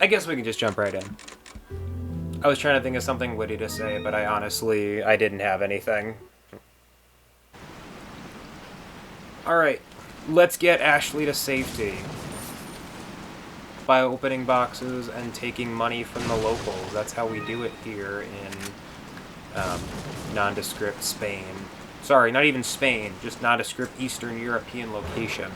I guess we can just jump right in. I was trying to think of something witty to say, but I didn't have anything. Alright, let's get Ashley to safety. By opening boxes and taking money from the locals. That's how we do it here in nondescript Spain. Sorry, not even Spain, just nondescript Eastern European location.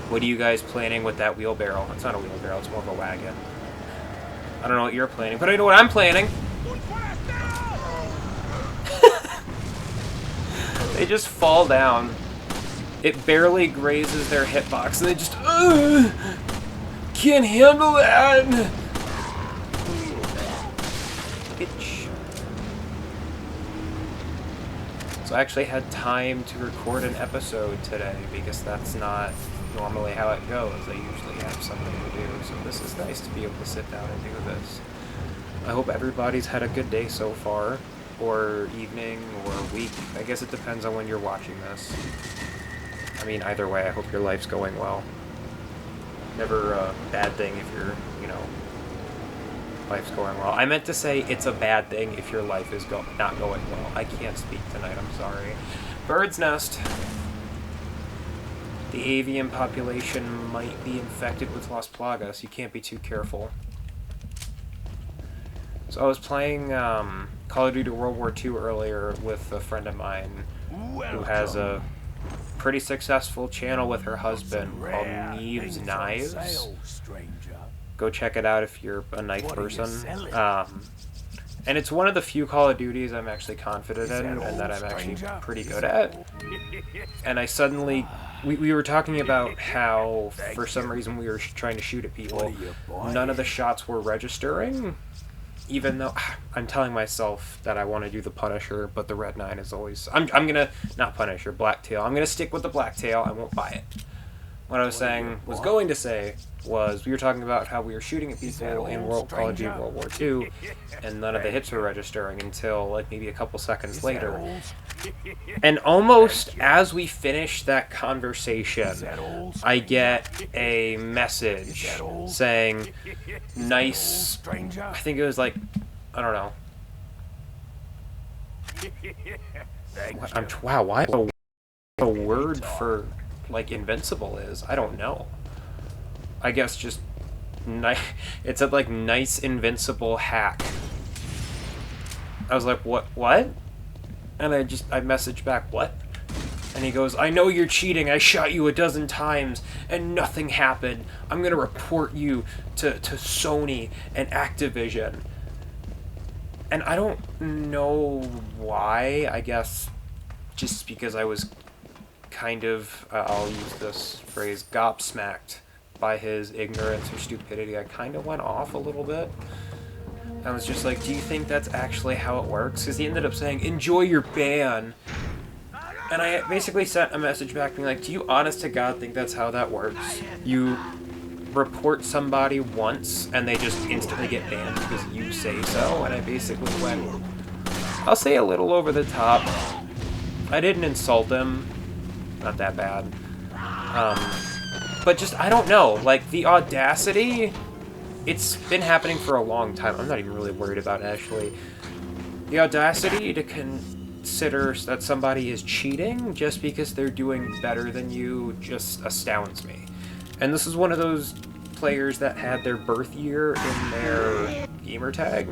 What are you guys planning with that wheelbarrow? It's not a wheelbarrow, it's more of a wagon. I don't know what you're planning, but I know what I'm planning! They just fall down. It barely grazes their hitbox, and they just, can't handle that! Bitch. So I actually had time to record an episode today, because that's not normally how it goes. I usually have something to do, so this is nice to be able to sit down and do this. I hope everybody's had a good day so far, or evening, or week. I guess it depends on when you're watching this. I mean, either way, I hope your life's going well. Never a bad thing if your, life's going well. I meant to say it's a bad thing if your life is not going well. I can't speak tonight, I'm sorry. Bird's nest. The avian population might be infected with Las Plagas. You can't be too careful. So I was playing Call of Duty World War II earlier with a friend of mine who has a pretty successful channel with her husband called Neve's Knives. Go check it out if you're a knife person. And it's one of the few Call of Duties I'm actually confident in and that I'm actually pretty good at. And I suddenly... We were talking about how, for some reason, we were trying to shoot at people. None of the shots were registering. Even though I'm telling myself that I want to do the Punisher, but the Red 9 is always... I'm gonna... Not Punisher, Blacktail. I'm gonna stick with the Blacktail. I won't buy it. What I was going to say was we were talking about how we were shooting at people in Call of Duty World War II, and none of the hits were registering until like maybe a couple seconds later. And almost as we finish that conversation, I get a message saying, nice, I think it was like, I don't know. Wow, why a word for like invincible is? I don't know. I guess just it said like nice invincible hack. I was like, what? And I messaged back, what? And he goes, I know you're cheating. I shot you 12 times and nothing happened. I'm gonna report you to Sony and Activision. And I don't know why. I guess just because I was kind of, I'll use this phrase, gobsmacked by his ignorance or stupidity. I kind of went off a little bit. I was just like, do you think that's actually how it works? Because he ended up saying, enjoy your ban. And I basically sent a message back being like, do you honest to God think that's how that works? You report somebody once and they just instantly get banned because you say so? And I basically went, I'll say a little over the top. I didn't insult him. Not that bad. But just, I don't know. Like, the audacity, it's been happening for a long time. I'm not even really worried about it, actually. The audacity to consider that somebody is cheating just because they're doing better than you just astounds me. And this is one of those players that had their birth year in their gamer tag.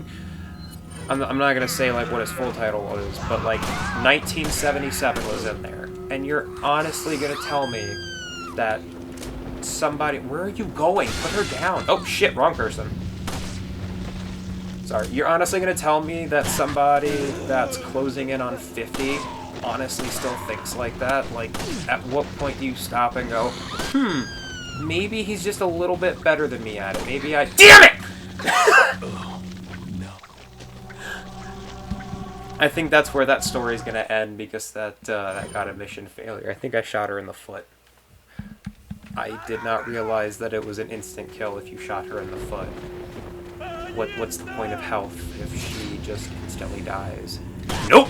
I'm not going to say, like, what his full title was, but, like, 1977 was in there. And you're honestly going to tell me that somebody... Where are you going? Put her down. Oh, shit, wrong person. Sorry. You're honestly going to tell me that somebody that's closing in on 50 honestly still thinks like that? Like, at what point do you stop and go, maybe he's just a little bit better than me at it. Maybe I... Damn it! I think that's where that story's gonna end, because that got a mission failure. I think I shot her in the foot. I did not realize that it was an instant kill if you shot her in the foot. What's the point of health if she just instantly dies? Nope!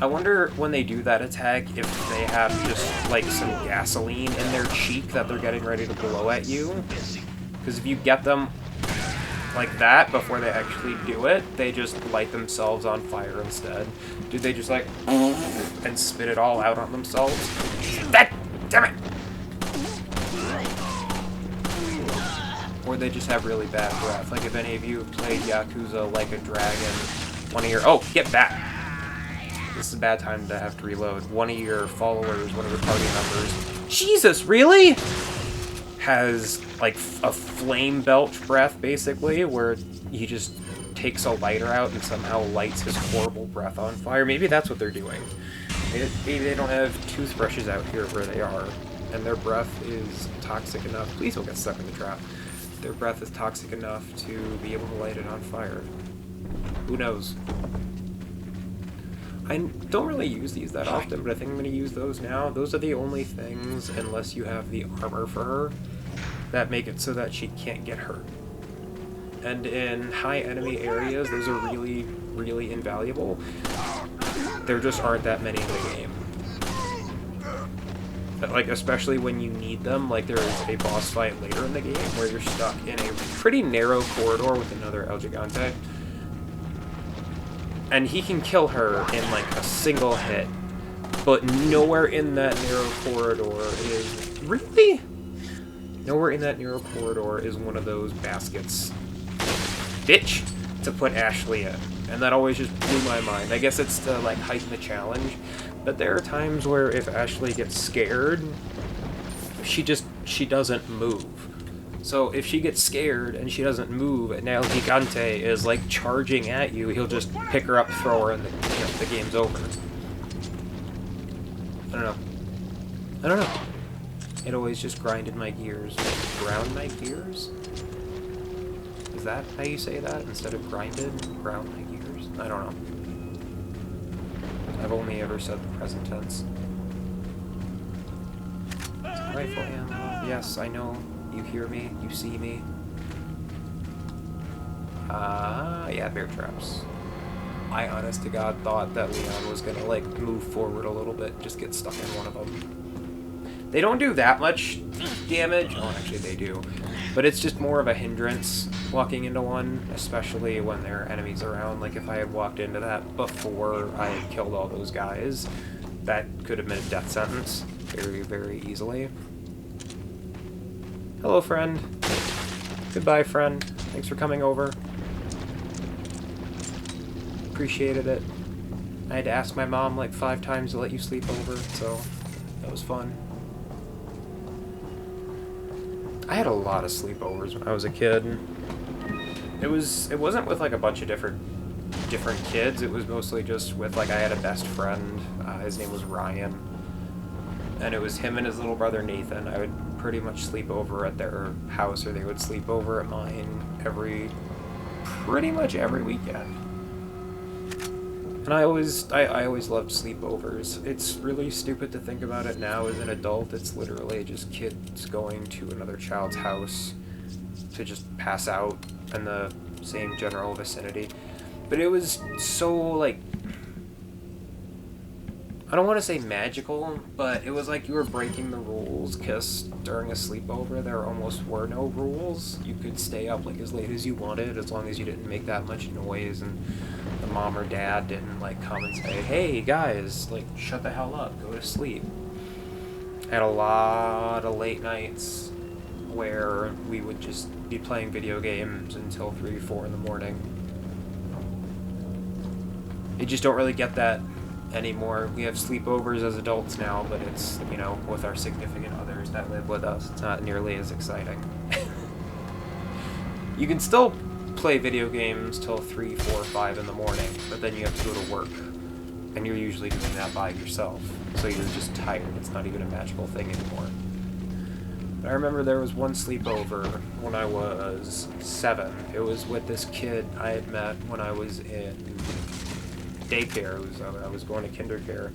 I wonder when they do that attack if they have just like some gasoline in their cheek that they're getting ready to blow at you. Because if you get them like that before they actually do it, they just light themselves on fire instead. Do they just like and spit it all out on themselves? That damn it! Or they just have really bad breath. Like if any of you have played Yakuza Like a Dragon, one of your get back. This is a bad time to have to reload. One of your followers, one of your party members, Jesus, really? Has like a flame belch breath basically, where he just takes a lighter out and somehow lights his horrible breath on fire. Maybe that's what they're doing. Maybe they don't have toothbrushes out here where they are, and their breath is toxic enough. Please don't get stuck in the trap. Their breath is toxic enough to be able to light it on fire. Who knows? I don't really use these that often, but I think I'm going to use those now. Those are the only things, unless you have the armor for her, that make it so that she can't get hurt. And in high enemy areas, those are really, really invaluable. There just aren't that many in the game. But, like, especially when you need them, like there is a boss fight later in the game where you're stuck in a pretty narrow corridor with another El Gigante. And he can kill her in, like, a single hit. But nowhere in that narrow corridor is... Really? Nowhere in that narrow corridor is one of those baskets. Bitch! To put Ashley in. And that always just blew my mind. I guess it's to, like, heighten the challenge. But there are times where if Ashley gets scared, she doesn't move. So if she gets scared and she doesn't move, and now Gigante is like charging at you, he'll just pick her up, throw her, and the game's over. I don't know. It always just grinded my gears. Ground my gears? Is that how you say that? Instead of grinded? Ground my gears? I don't know. I've only ever said the present tense. Rifle ammo. Yes, I know. You hear me? You see me? Yeah, bear traps. I, honest to God, thought that Leon was gonna, like, move forward a little bit, just get stuck in one of them. They don't do that much damage. Oh, actually, they do. But it's just more of a hindrance walking into one, especially when there are enemies around. Like, if I had walked into that before I had killed all those guys, that could have been a death sentence very, very easily. Hello, friend. Goodbye, friend. Thanks for coming over. Appreciated it. I had to ask my mom like 5 times to let you sleep over, so that was fun. I had a lot of sleepovers when I was a kid. It wasn't with like a bunch of different kids. It was mostly just with like I had a best friend. His name was Ryan, and it was him and his little brother Nathan. I would pretty much sleep over at their house, or they would sleep over at mine pretty much every weekend. And I always loved sleepovers. It's really stupid to think about it now as an adult. It's literally just kids going to another child's house to just pass out in the same general vicinity. But it was so, like, I don't want to say magical, but it was like you were breaking the rules, because during a sleepover there almost were no rules. You could stay up like as late as you wanted, as long as you didn't make that much noise, and the mom or dad didn't like come and say, hey guys, like shut the hell up, go to sleep. I had a lot of late nights where we would just be playing video games until 3, 4 in the morning. You just don't really get that anymore. We have sleepovers as adults now, but it's, you know, with our significant others that live with us. It's not nearly as exciting. You can still play video games till 3, 4, 5 in the morning, but then you have to go to work. And you're usually doing that by yourself. So you're just tired. It's not even a magical thing anymore. But I remember there was one sleepover when I was 7. It was with this kid I had met when I was in daycare. I was going to kindercare.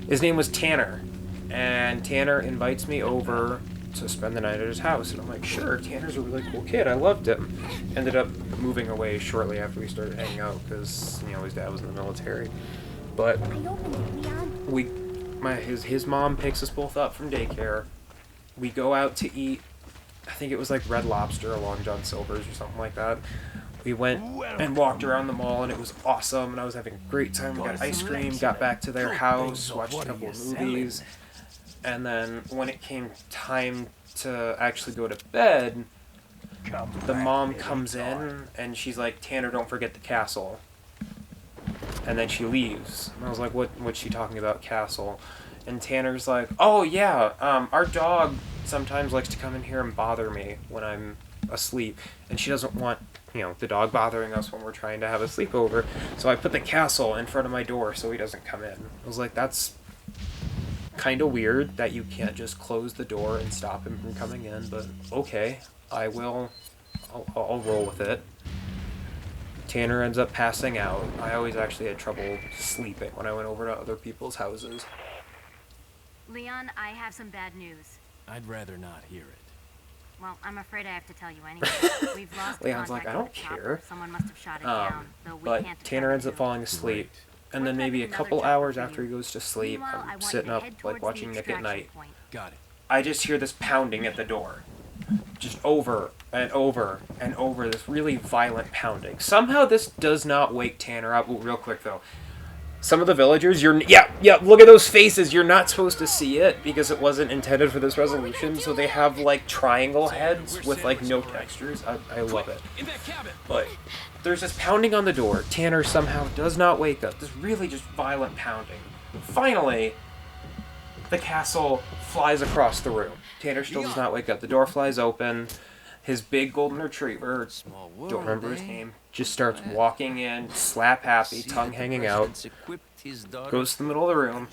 His name was Tanner, and Tanner invites me over to spend the night at his house, and I'm like, sure, Tanner's a really cool kid, I loved him. Ended up moving away shortly after we started hanging out because, you know, his dad was in the military. But I opened it, Leon. his mom picks us both up from daycare. We go out to eat. I think it was like Red Lobster or Long John Silver's or something like that. We went and walked around the mall, and it was awesome, and I was having a great time. We got ice cream, got back to their house, watched a couple of movies, and then when it came time to actually go to bed, the mom comes in, and she's like, Tanner, don't forget the castle. And then she leaves. And I was like, what's she talking about, castle? And Tanner's like, oh yeah, our dog sometimes likes to come in here and bother me when I'm asleep, and she doesn't want, the dog bothering us when we're trying to have a sleepover, so I put the castle in front of my door so he doesn't come in. I was like, that's kind of weird that you can't just close the door and stop him from coming in, but okay, I'll roll with it. Tanner ends up passing out. I always actually had trouble sleeping when I went over to other people's houses. Leon, I have some bad news. I'd rather not hear it. Well, I'm afraid I have to tell you anyway. We've lost Leon's like, contact I don't with the care. chopper. Someone must have shot it down, though we But can't Tanner ends up determine falling asleep. And then We're maybe a prepping couple another hours chopper for after he you. goes to sleep, Meanwhile, I I'm want you sitting to up, head like, towards watching the Nick at extraction night. point. Got it. I just hear this pounding at the door. Just over and over and over, this really violent pounding. Somehow this does not wake Tanner up. Ooh, real quick, though. Some of the villagers, look at those faces. You're not supposed to see it because it wasn't intended for this resolution. So they have, like, triangle heads with, like, no textures. I love it. But there's this pounding on the door. Tanner somehow does not wake up. This really just violent pounding. Finally, the castle flies across the room. Tanner still does not wake up. The door flies open. His big golden retriever, don't remember his name, just starts walking in, slap happy, tongue hanging out, goes to the middle of the room,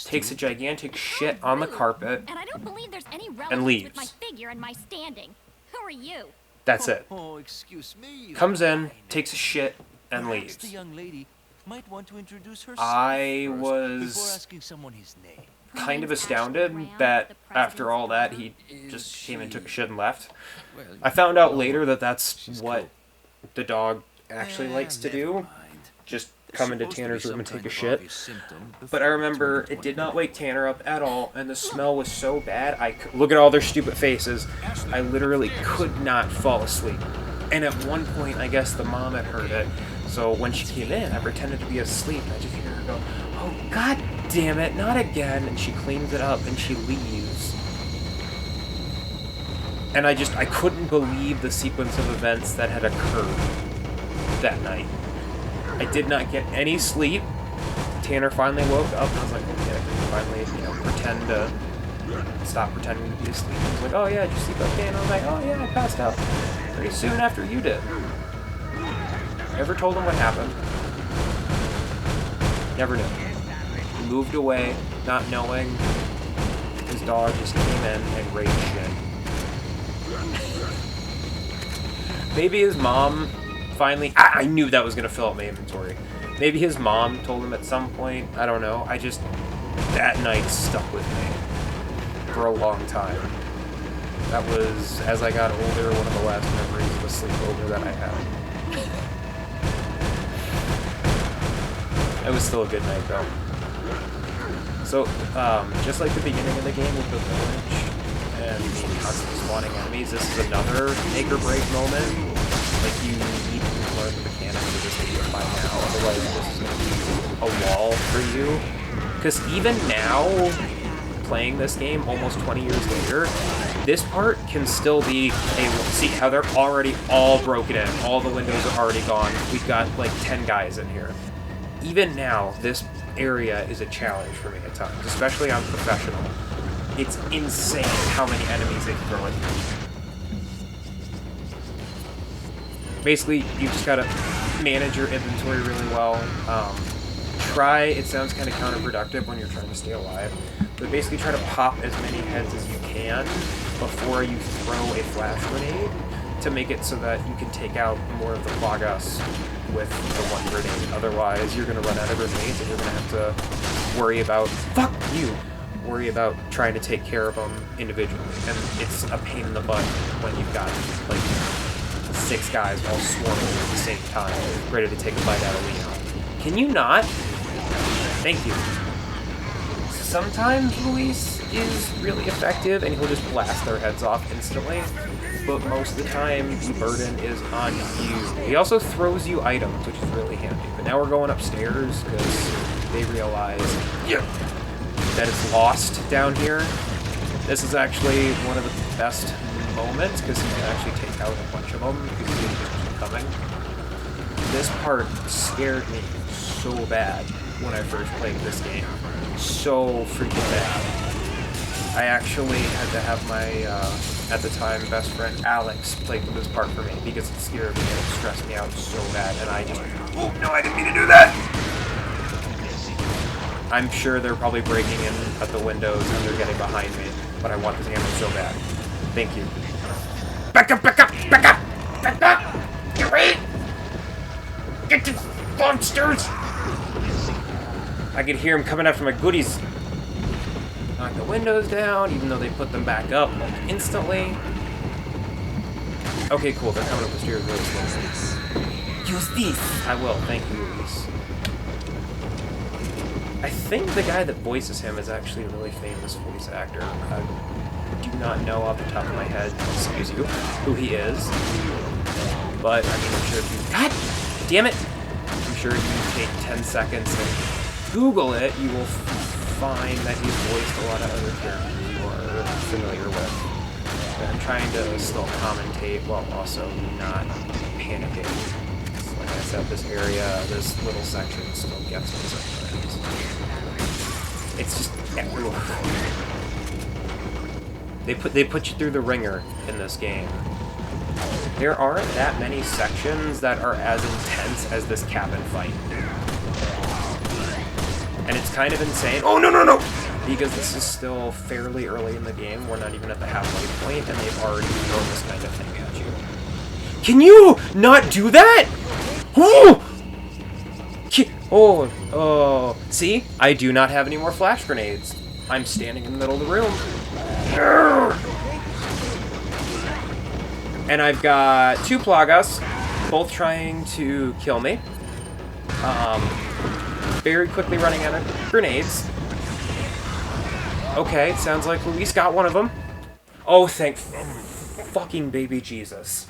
takes a gigantic shit on the carpet, And I don't believe there's any and relevance leaves. with my figure and my standing. Who are you? That's it. Oh, excuse me. Comes in, takes a shit, and Perhaps the leaves. young lady might want to introduce herself I first was before asking someone his name. kind of astounded that after all that he just came and took a shit and left. I found out later that that's what the dog actually likes to do. Just come into Tanner's room and take a shit. But I remember it did not wake Tanner up at all, and the smell was so bad. Look at all their stupid faces. I literally could not fall asleep. And at one point, I guess the mom had heard it. So when she came in, I pretended to be asleep, and I just hear her go, "Oh, God damn it, not again!" And she cleans it up, and she leaves. And I couldn't believe the sequence of events that had occurred that night. I did not get any sleep. Tanner finally woke up, and I was like, okay, I can finally, stop pretending to be asleep. He was like, oh yeah, did you sleep okay? And I was like, oh yeah, I passed out pretty soon after you did. Never told him what happened. Never knew. He moved away, not knowing. His dog just came in and raged shit. Maybe his mom finally... I knew that was going to fill up my inventory. Maybe his mom told him at some point. I don't know. That night stuck with me for a long time. That was, as I got older, one of the last memories of a sleepover that I had. It was still a good night, though. So, just like the beginning of the game with the village and the constantly spawning enemies, this is another make-or-break moment. Like, you need to learn the mechanics of this game by now, otherwise this is going to be a wall for you. Because even now, playing this game almost 20 years later, this part can still be see how they're already all broken in. All the windows are already gone. We've got like 10 guys in here. Even now, this area is a challenge for me at times, especially on professional. It's insane how many enemies they throw at you. Basically, you just gotta manage your inventory really well. It sounds kind of counterproductive when you're trying to stay alive, but basically try to pop as many heads as you can before you throw a flash grenade to make it so that you can take out more of the Plagas with the one grenade. Otherwise, you're going to run out of grenades and you're going to have to worry about, worry about trying to take care of them individually. And it's a pain in the butt when you've got, like, 6 guys all swarming at the same time, ready to take a bite out of Leon. Can you not? Thank you. Sometimes Luis is really effective and he'll just blast their heads off instantly, but most of the time the burden is on you. He also throws you items, which is really handy. But now we're going upstairs because they realize that it's lost down here. This is actually one of the best moments because you can actually take out a bunch of them because you just keep coming. This part scared me so bad when I first played this game. So freaking bad. I actually had to have my, at the time, best friend Alex play this part for me because it scared me and it stressed me out so bad, and I just, oh no, I didn't mean to do that! I'm sure they're probably breaking in at the windows and they're getting behind me, but I want this ammo so bad. Thank you. Back up, back up, back up! Back up! Get ready! Get to monsters! I could hear him coming after my goodies. Knock the windows down, even though they put them back up like instantly. Okay, cool. They're coming up the stairs really slowly. Use these. I will. Thank you, Luis. I think the guy that voices him is actually a really famous voice actor. I do not know off the top of my head, excuse you, who he is. But I mean, I'm sure if you... God damn it! I'm sure if you take 10 seconds and Google it, you will find that he's voiced a lot of other characters you are familiar with. But I'm trying to still commentate while also not panicking. Like I said, this area, this little section still gets me sometimes. It's just... They put you through the ringer in this game. There aren't that many sections that are as intense as this cabin fight. And it's kind of insane. Oh, no, no, no! Because this is still fairly early in the game. We're not even at the halfway point, and they've already thrown this kind of thing at you. Can you not do that? Oh! Oh. See? I do not have any more flash grenades. I'm standing in the middle of the room. And I've got 2 Plagas, both trying to kill me. Very quickly running out of grenades. Okay, it sounds like Luis got one of them. Oh, thank fucking baby Jesus.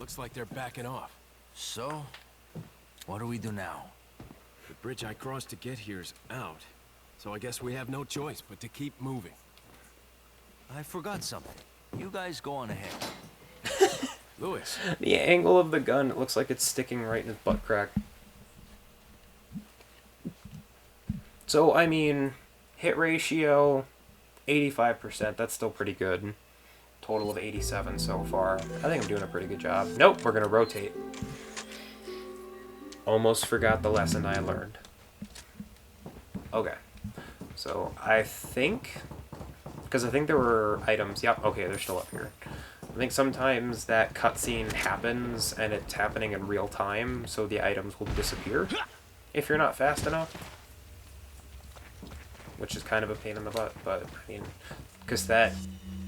Looks like they're backing off. So, what do we do now? The bridge I crossed to get here's out. So I guess we have no choice but to keep moving. I forgot something. You guys go on ahead. Luis. The angle of the gun, it looks like it's sticking right in his butt crack. So, I mean, hit ratio, 85%. That's still pretty good. Total of 87 so far. I think I'm doing a pretty good job. Nope, we're going to rotate. Almost forgot the lesson I learned. Okay. So, I think... Because I think there were items... Yep, okay, they're still up here. I think sometimes that cutscene happens and it's happening in real time, so the items will disappear if you're not fast enough. Which is kind of a pain in the butt, but I mean, because that,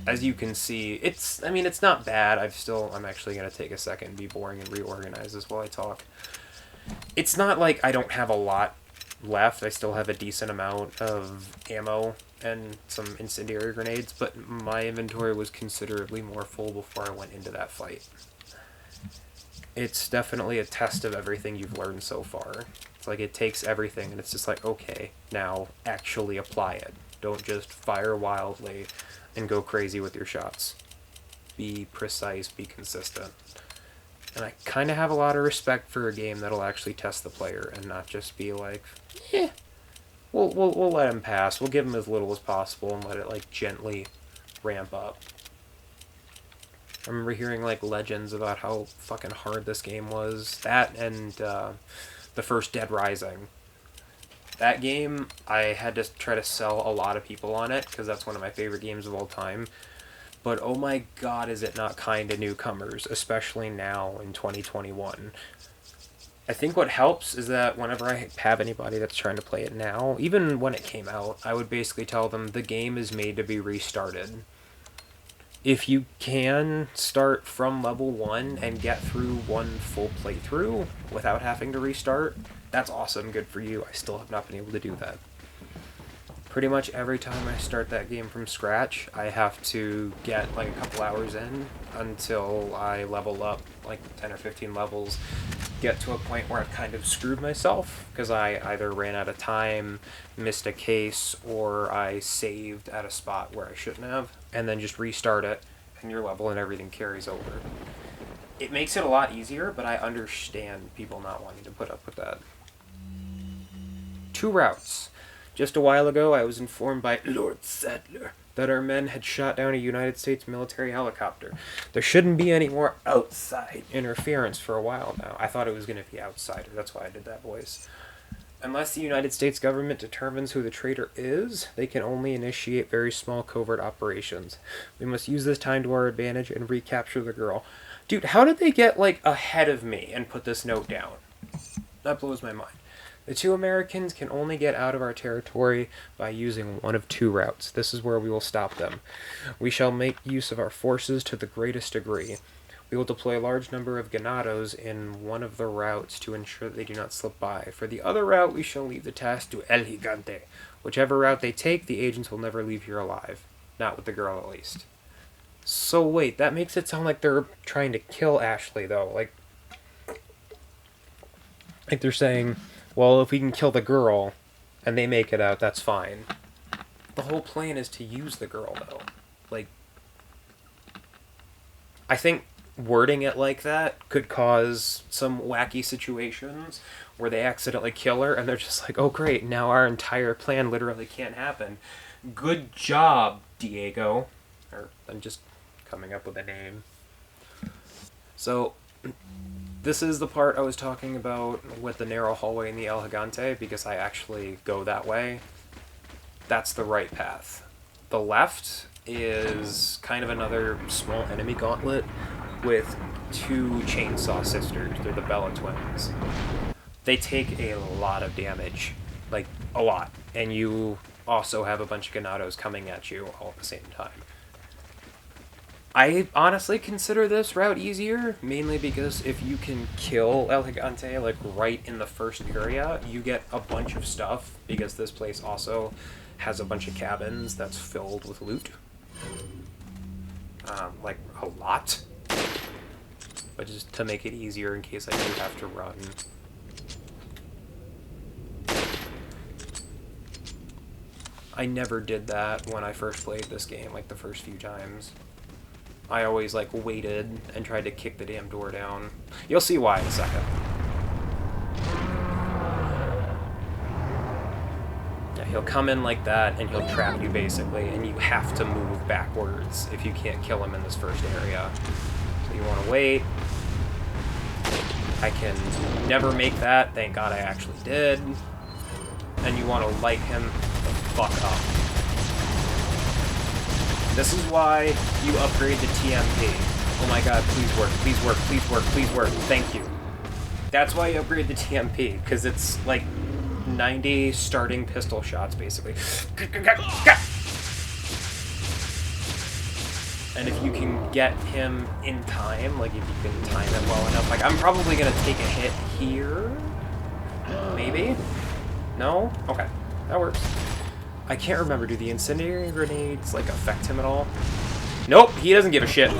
as you can see, it's not bad. I'm actually going to take a second and be boring and reorganize this while I talk. It's not like I don't have a lot left. I still have a decent amount of ammo and some incendiary grenades, but my inventory was considerably more full before I went into that fight. It's definitely a test of everything you've learned so far. It's like it takes everything and it's just like, okay, now actually apply it. Don't just fire wildly and go crazy with your shots. Be precise, be consistent. And I kind of have a lot of respect for a game that'll actually test the player and not just be like, eh, we'll let him pass. We'll give him as little as possible and let it like gently ramp up. I remember hearing like legends about how fucking hard this game was. That and the first Dead Rising. That game, I had to try to sell a lot of people on it because that's one of my favorite games of all time. But oh my god, is it not kind to newcomers, especially now in 2021. I think what helps is that whenever I have anybody that's trying to play it now, even when it came out, I would basically tell them the game is made to be restarted. If you can start from level 1 and get through one full playthrough without having to restart, that's awesome, good for you. I still have not been able to do that. Pretty much every time I start that game from scratch, I have to get like a couple hours in until I level up like 10 or 15 levels, get to a point where I've kind of screwed myself because I either ran out of time, missed a case, or I saved at a spot where I shouldn't have, and then just restart it, and your level and everything carries over. It makes it a lot easier, but I understand people not wanting to put up with that. 2 routes. Just a while ago, I was informed by Lord Sadler that our men had shot down a United States military helicopter. There shouldn't be any more outside interference for a while now. I thought it was going to be outsider, that's why I did that voice. Unless the United States government determines who the traitor is, they can only initiate very small covert operations. We must use this time to our advantage and recapture the girl. Dude, how did they get, like, ahead of me and put this note down? That blows my mind. The 2 Americans can only get out of our territory by using one of 2 routes. This is where we will stop them. We shall make use of our forces to the greatest degree. We will deploy a large number of ganados in one of the routes to ensure that they do not slip by. For the other route, we shall leave the task to El Gigante. Whichever route they take, the agents will never leave here alive. Not with the girl, at least. So wait, that makes it sound like they're trying to kill Ashley, though. Like they're saying, well, if we can kill the girl and they make it out, that's fine. The whole plan is to use the girl, though. Like, I think wording it like that could cause some wacky situations where they accidentally kill her and they're just like, oh great, now our entire plan literally can't happen. Good job, Diego. Or, I'm just coming up with a name. So, this is the part I was talking about with the narrow hallway in the El Gigante, because I actually go that way. That's the right path. The left is kind of another small enemy gauntlet with 2 chainsaw sisters. They're the Bella twins. They take a lot of damage. Like, a lot. And you also have a bunch of ganados coming at you all at the same time. I honestly consider this route easier, mainly because if you can kill El Gigante, like, right in the first area, you get a bunch of stuff, because this place also has a bunch of cabins that's filled with loot. Like, a lot. But just to make it easier in case I do have to run. I never did that when I first played this game, like the first few times. I always, like, waited and tried to kick the damn door down. You'll see why in a second. Yeah, he'll come in like that, and he'll trap you, basically, and you have to move backwards if you can't kill him in this first area. So you want to wait. I can never make that. Thank God I actually did. And you want to light him the fuck up. This is why you upgrade the TMP. Oh my god, please work, please work, please work, please work. Thank you. That's why you upgrade the TMP, because it's like 90 starting pistol shots, basically. And if you can get him in time, like if you can time it well enough, like I'm probably going to take a hit here. Maybe? No? Okay, that works. I can't remember, do the incendiary grenades, like, affect him at all? Nope, he doesn't give a shit.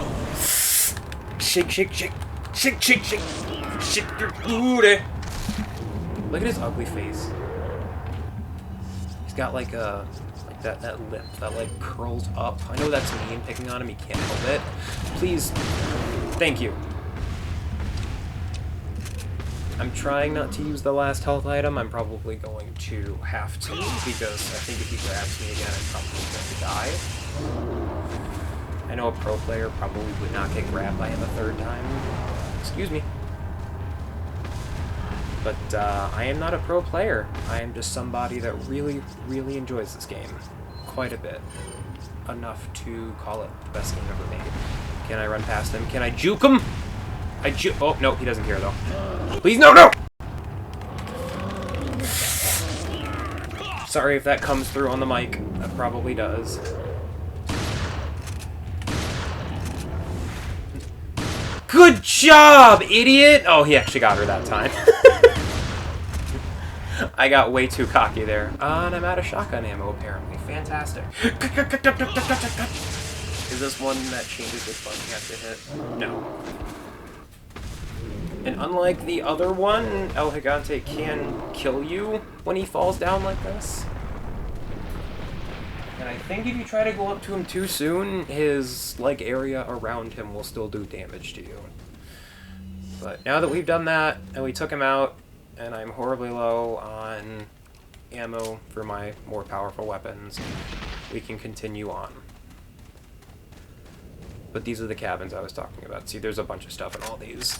Shake, shake, shake. Shake, shake, shake. Shake your booty. Look at his ugly face. He's got, like, a... like, that lip that, like, curls up. I know that's mean, picking on him, he can't help it. Please. Thank you. I'm trying not to use the last health item. I'm probably going to have to, because I think if he grabs me again, I'm probably going to die. I know a pro player probably would not get grabbed by him a 3rd time. Excuse me. But I am not a pro player. I am just somebody that really, really enjoys this game. Quite a bit. Enough to call it the best game ever made. Can I run past him? Can I juke him? Oh, no, he doesn't care, though. Please, no, no! Sorry if that comes through on the mic. That probably does. Good job, idiot! Oh, he actually got her that time. I got way too cocky there. And I'm out of shotgun ammo, apparently. Fantastic. Is this one that changes which button you have to hit? No. And unlike the other one, El Gigante can kill you when he falls down like this. And I think if you try to go up to him too soon, his like area around him will still do damage to you. But now that we've done that, and we took him out, and I'm horribly low on ammo for my more powerful weapons, we can continue on. But these are the cabins I was talking about. See, there's a bunch of stuff in all these.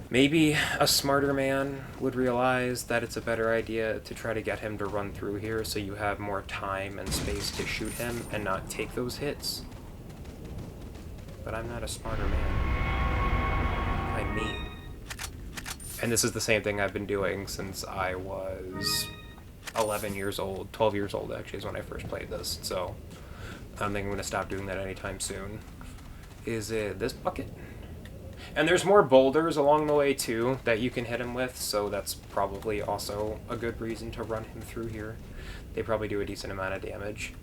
Maybe a smarter man would realize that it's a better idea to try to get him to run through here so you have more time and space to shoot him and not take those hits. But I'm not a smarter man. I'm me. And this is the same thing I've been doing since I was 11 years old. 12 years old, actually, is when I first played this. So I don't think I'm going to stop doing that anytime soon. Is it this bucket? And there's more boulders along the way, too, that you can hit him with, so that's probably also a good reason to run him through here. They probably do a decent amount of damage.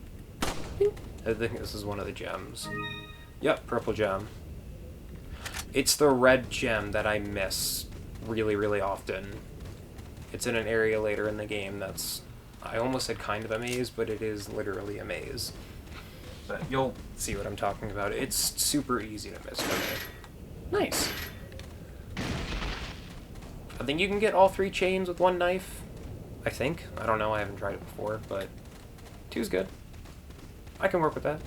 I think this is one of the gems. Yep, purple gem. It's the red gem that I miss really, really often. It's in an area later in the game that's, I almost said kind of a maze, but it is literally a maze. But you'll see what I'm talking about. It's super easy to miss from it. Nice. I think you can get all 3 chains with 1 knife. I think. I don't know, I haven't tried it before, but 2's good. I can work with that.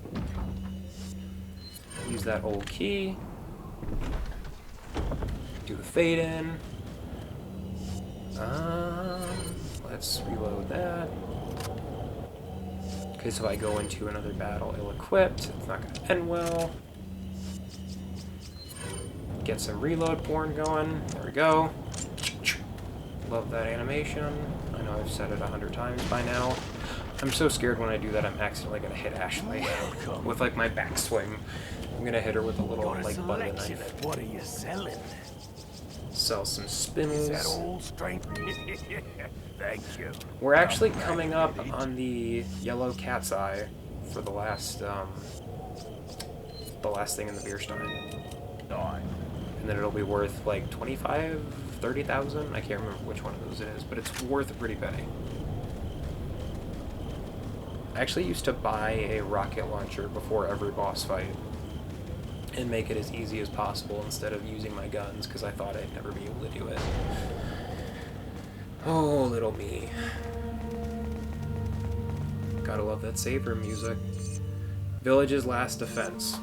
Use that old key. Do the fade in. Let's reload that. Okay, so I go into another battle ill-equipped. It's not going to end well. Get some reload porn going. There we go. Love that animation. I know I've said it 100 times by now. I'm so scared when I do that I'm accidentally going to hit Ashley with like my backswing. I'm going to hit her with a little like butt of the knife. What are you selling? Sell some spinels. Is that all strength? Thank you. We're actually coming up on the yellow cat's eye for the last thing in the beer stein. And then it'll be worth like 25, 30,000. I can't remember which one of those it is, but it's worth a pretty penny. I actually used to buy a rocket launcher before every boss fight and make it as easy as possible instead of using my guns because I thought I'd never be able to do it. Oh, little me. Gotta love that saber music. Village's last defense.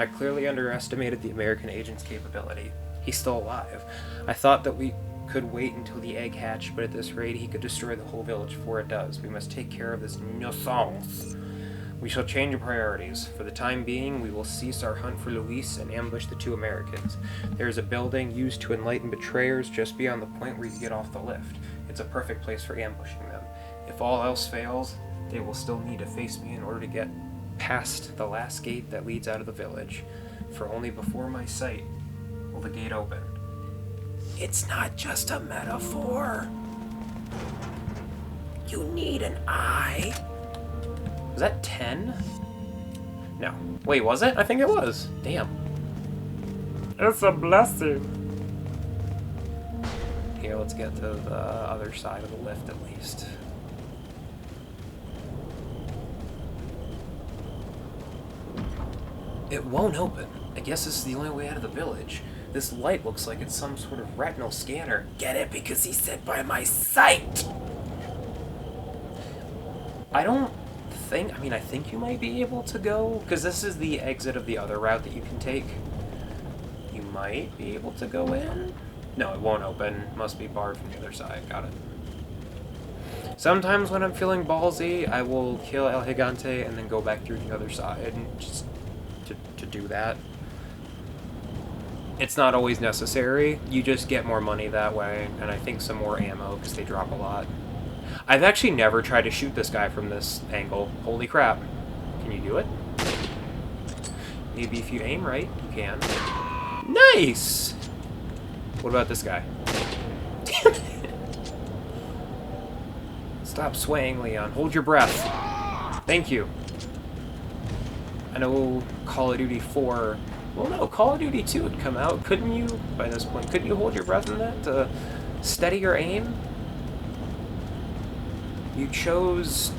I clearly underestimated the American agent's capability. He's still alive. I thought that we could wait until the egg hatched, but at this rate he could destroy the whole village before it does. We must take care of this nuisance. We shall change our priorities. For the time being, we will cease our hunt for Luis and ambush the 2 Americans. There is a building used to enlighten betrayers just beyond the point where you get off the lift. It's a perfect place for ambushing them. If all else fails, they will still need to face me in order to get past the last gate that leads out of the village. For only before my sight will the gate open. It's not just a metaphor. You need an eye. Was that 10? No. Wait, was it? I think it was. Damn. It's a blessing. Here, let's get to the other side of the lift at least. It won't open. I guess this is the only way out of the village. This light looks like it's some sort of retinal scanner. Get it? Because he said by my sight! I don't think... I mean, I think you might be able to go... Because this is the exit of the other route that you can take. You might be able to go in? No, it won't open. Must be barred from the other side. Got it. Sometimes when I'm feeling ballsy, I will kill El Gigante and then go back through the other side and just to do that. It's not always necessary. You just get more money that way, and I think some more ammo because they drop a lot. I've actually never tried to shoot this guy from this angle. Holy crap. Can you do it? Maybe if you aim right, you can. Nice! What about this guy? Damn it! Stop swaying, Leon. Hold your breath. Thank you. I know Call of Duty 4... Well, no, Call of Duty 2 would come out. Couldn't you, by this point, couldn't you hold your breath in that to steady your aim? You chose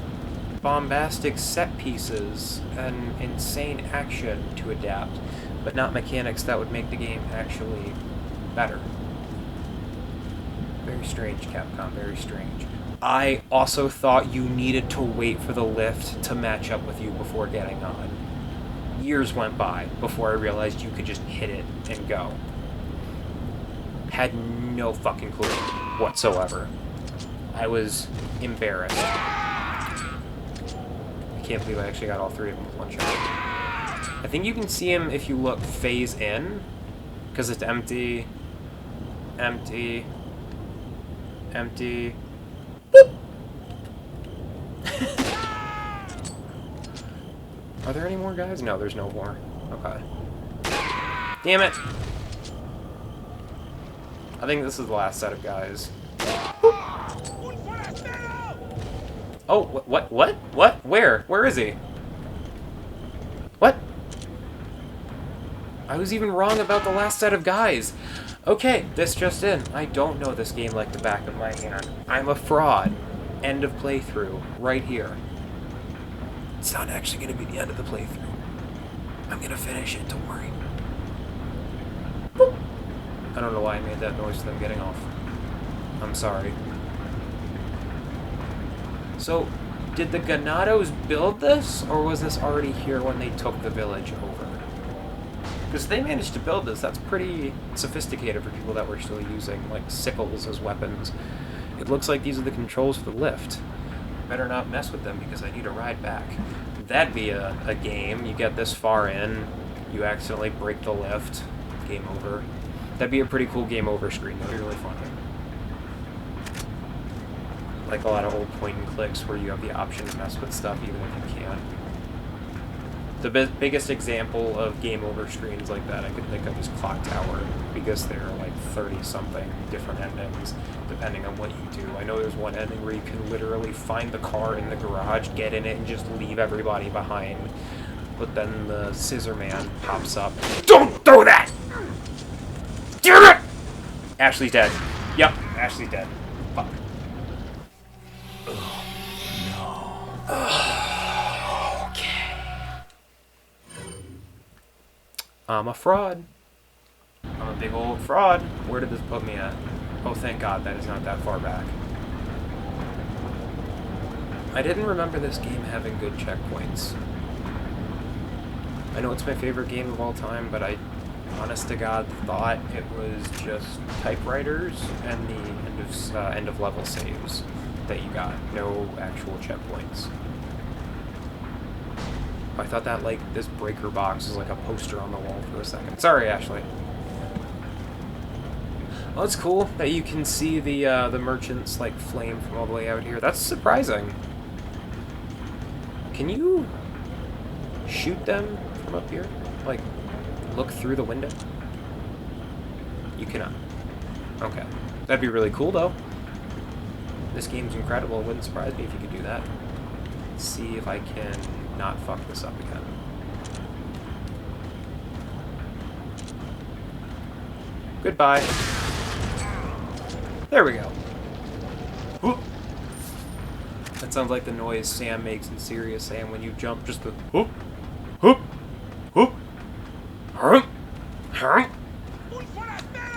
bombastic set pieces and insane action to adapt, but not mechanics that would make the game actually better. Very strange, Capcom, very strange. I also thought you needed to wait for the lift to match up with you before getting on. Years went by before I realized you could just hit it and go. Had no fucking clue whatsoever. I was embarrassed. I can't believe I actually got all three of them with one shot. I think you can see him if you look phase in, because it's empty, empty, empty. Boop! Are there any more guys? No, there's no more. Okay. Damn it! I think this is the last set of guys. Oh, what? Where? Where is he? What? I was even wrong about the last set of guys. Okay, this just in. I don't know this game like the back of my hand. I'm a fraud. End of playthrough. Right here. It's not actually going to be the end of the playthrough. I'm going to finish it, don't worry. Boop. I don't know why I made that noise to them getting off. I'm sorry. So, did the Ganados build this, or was this already here when they took the village over? Because they managed to build this, that's pretty sophisticated for people that were still using, like, sickles as weapons. It looks like these are the controls for the lift. Better not mess with them, because I need a ride back. That'd be a game. You get this far in, you accidentally break the lift, game over. That'd be a pretty cool game over screen, that'd be really fun. Like a lot of old point and clicks where you have the option to mess with stuff even if you can't. The biggest example of game over screens like that I could think of is Clock Tower, because there are like 30-something different endings depending on what you do. I know there's one ending where you can literally find the car in the garage, get in it, and just leave everybody behind. But then the Scissor Man pops up. Don't do that! Damn it! Ashley's dead. Yep, Ashley's dead. Fuck. Okay. I'm a fraud. I'm a big old fraud. Where did this put me at? Oh, thank God, that is not that far back. I didn't remember this game having good checkpoints. I know it's my favorite game of all time, but I, honest to God, thought it was just typewriters and the end of level saves that you got. No actual checkpoints. I thought that, like, this breaker box was like a poster on the wall for a second. Sorry, Ashley. Well, it's cool that you can see the merchants, like, flame from all the way out here. That's surprising. Can you shoot them from up here? Like, look through the window? You cannot. Okay. That'd be really cool, though. This game's incredible. It wouldn't surprise me if you could do that. Let's see if I can not fuck this up again. Goodbye. There we go. Whoop. That sounds like the noise Sam makes in Serious Sam when you jump, just the whoop, whoop, whoop, hurp, hurp.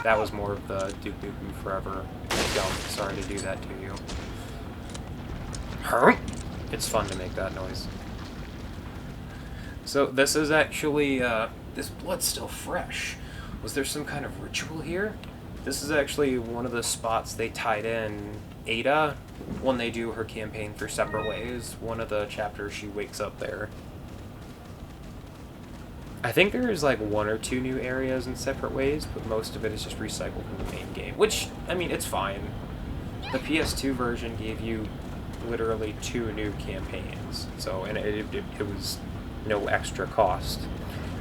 That was more of the Duke Nukem Forever jump. Sorry to do that to you. Hurp. It's fun to make that noise. So this is actually, this blood's still fresh. Was there some kind of ritual here? This is actually one of the spots they tied in Ada when they do her campaign through Separate Ways. One of the chapters she wakes up there. I think there's like 1 or 2 new areas in Separate Ways, but most of it is just recycled from the main game. Which, I mean, it's fine. The PS2 version gave you literally 2 new campaigns, so, and it was no extra cost.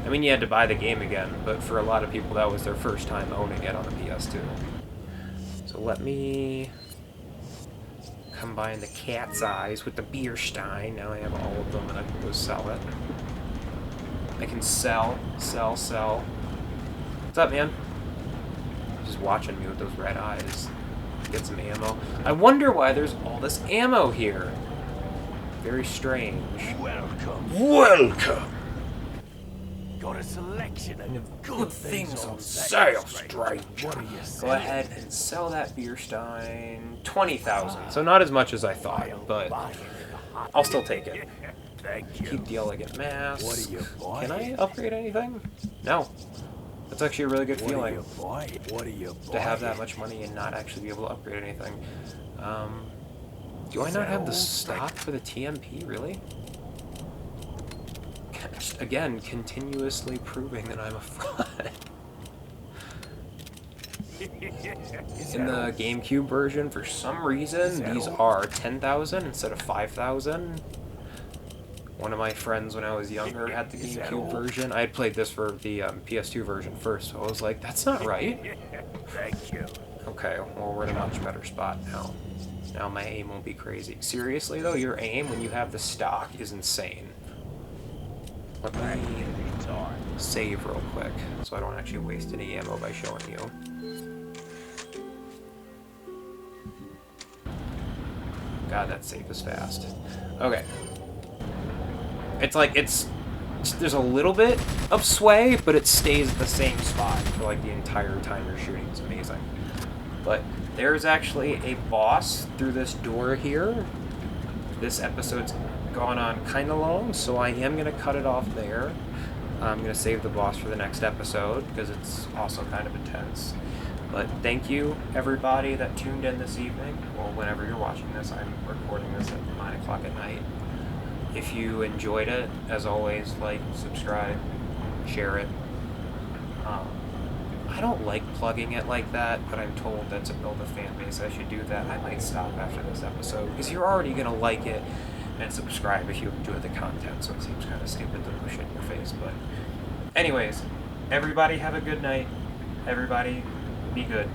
I mean, you had to buy the game again, but for a lot of people, that was their first time owning it on the PS2. So let me combine the cat's eyes with the beer stein. Now I have all of them, and I can go sell it. I can sell. What's up, man? Just watching me with those red eyes. Get some ammo. I wonder why there's all this ammo here. Very strange. Welcome. Got a selection of good things on sale, stranger. What are you Go ahead and sell that beer stein. 20,000. So not as much as I thought, but I'll still take it. Thank you. Keep the elegant mask. What are you buying? Can I upgrade anything? No. That's actually a really good feeling. What are you To have that much money and not actually be able to upgrade anything. Do I not have the stock for the TMP, really? Again, continuously proving that I'm a fraud. In the GameCube version, for some reason, these are 10,000 instead of 5,000. One of my friends when I was younger had the GameCube version. I had played this for the PS2 version first, so I was like, that's not right. Thank you. Okay, well, we're in a much better spot now. Now my aim won't be crazy. Seriously, though, your aim when you have the stock is insane. Let me save real quick, so I don't actually waste any ammo by showing you. God, that save is fast. Okay. It's like, there's a little bit of sway, but it stays at the same spot for like the entire time you're shooting. It's amazing. But there's actually a boss through this door here. This episode's gone on kind of long, so I am going to cut it off there. I'm going to save the boss for the next episode because it's also kind of intense. But thank you, everybody that tuned in this evening. Well, whenever you're watching this, I'm recording this at 9 o'clock at night. If you enjoyed it, as always, like, subscribe, share it. I don't like plugging it like that, but I'm told that to build a fan base I should do that. I might stop after this episode, because you're already going to like it and subscribe if you enjoy the content, so it seems kind of stupid to push it in your face. But anyways, everybody have a good night. Everybody be good.